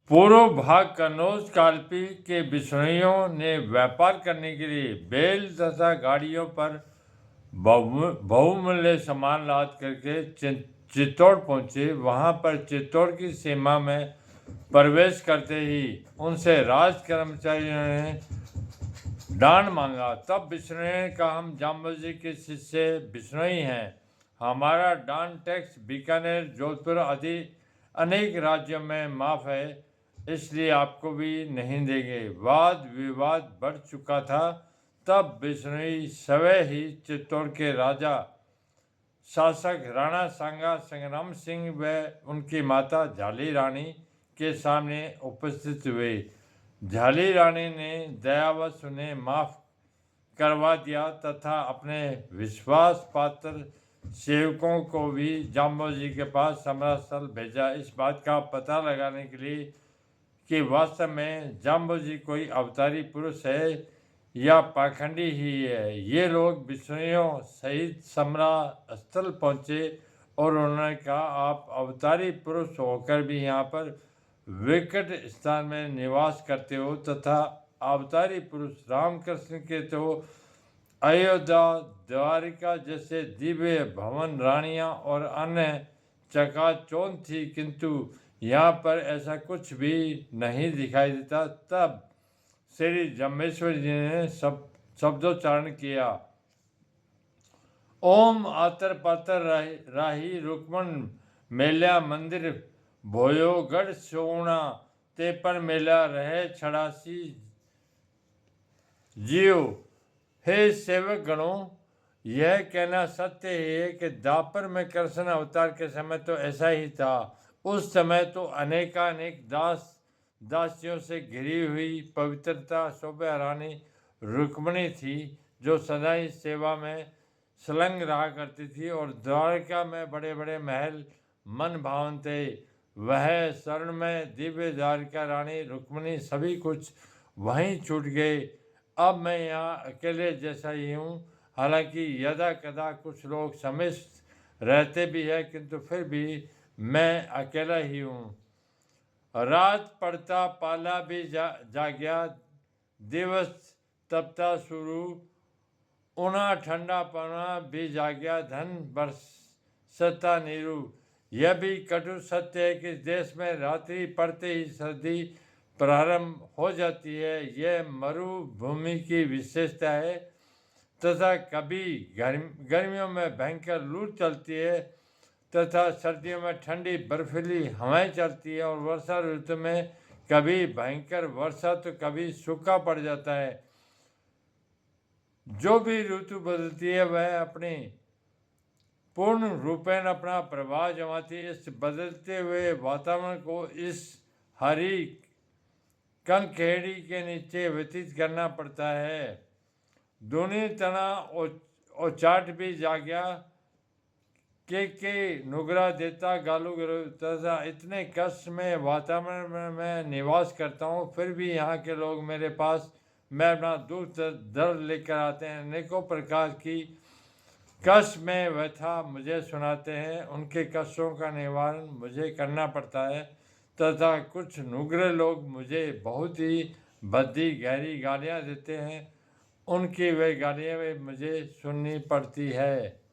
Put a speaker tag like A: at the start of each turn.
A: पूर्व भाग कन्नौज कालपी के बिश्नोइयों ने व्यापार करने के लिए बैल तथा गाड़ियों पर बहुमूल्य सामान लाद करके चित्तौड़ पहुंचे। वहां पर चित्तौड़ की सीमा में प्रवेश करते ही उनसे राज कर्मचारियों ने दान मांगा। तब बिश्नोई ने कहा, हम जाम्बोजी के शिष्य बिश्नोई हैं, हमारा दान टैक्स बीकानेर, जोधपुर आदि अनेक राज्यों में माफ है, इसलिए आपको भी नहीं देंगे। वाद विवाद बढ़ चुका था। तब बिश्नोई स्वयं ही चित्तौड़ के राजा शासक राणा सांगा संग्राम सिंह व उनकी माता झाली रानी के सामने उपस्थित हुए। झाली रानी ने दयावश उन्हें माफ करवा दिया तथा अपने विश्वास पात्र सेवकों को भी जाम्बोजी के पास समरास्थल भेजा, इस बात का पता लगाने के लिए कि वास्तव में जाम्बोजी कोई अवतारी पुरुष है या पाखंडी ही है। ये लोग बिश्नोइयों सहित समरा स्थल पहुंचे और उन्होंने कहा, आप अवतारी पुरुष होकर भी यहाँ पर विकट स्थान में निवास करते हो तथा अवतारी पुरुष रामकृष्ण के तो अयोध्या द्वारिका जैसे दिव्य भवन, रानियां और अन्य चकाचौंध थी, किंतु यहाँ पर ऐसा कुछ भी नहीं दिखाई देता। तब श्री जम्बेश्वर जी ने शब्दोच्चारण किया, ओम आतर पातर राही रुक्मण मेल्या मंदिर भोयो गढ़ सोना ते पर मेला रहे छड़ासी जियो। हे सेवक गणों, यह कहना सत्य है कि द्वापर में कृष्ण अवतार के समय तो ऐसा ही था। उस समय तो अनेकानेक दासियों से घिरी हुई पवित्रता शोभा रानी रुक्मणी थी, जो सदा ही सेवा में संलग्न रहा करती थी, और द्वारका में बड़े बड़े महल मन भावन थे। वह शरण में दिव्य द्वारका रानी रुक्मणी सभी कुछ वहीं छूट गए। अब मैं यहाँ अकेले जैसा ही हूँ। हालांकि यदा कदा कुछ लोग समिष्ट रहते भी है, किंतु फिर भी मैं अकेला ही हूँ। रात पड़ता पाला भी जाग्या, दिवस तपता शुरू, उना ठंडा पना भी जाग्या, धन बरसता नीरू। यह भी कटु सत्य है कि देश में रात्रि पड़ते ही सर्दी प्रारंभ हो जाती है। यह मरुभूमि की विशेषता है तथा कभी गर्मियों में भयंकर लू चलती है तथा सर्दियों में ठंडी बर्फीली हवाएं चलती है, और वर्षा ऋतु में कभी भयंकर वर्षा तो कभी सूखा पड़ जाता है। जो भी ऋतु बदलती है वह अपनी पूर्ण रूपेण अपना प्रभाव जमाती है। इस बदलते हुए वातावरण को इस हरी कंखेड़ी के नीचे व्यतीत करना पड़ता है। दोनों तना औचाट भी जाग्या के नुगरा देता गालू तथा इतने कष्ट में वातावरण में मैं निवास करता हूँ, फिर भी यहाँ के लोग मेरे पास मैं अपना दुख दर्द लेकर आते हैं। अनेकों प्रकार की कष्ट में व्यथा मुझे सुनाते हैं, उनके कष्टों का निवारण मुझे करना पड़ता है तथा कुछ नुग्रे लोग मुझे बहुत ही भद्दी गहरी गालियाँ देते हैं, उनकी वे गालियाँ भी मुझे सुननी पड़ती है।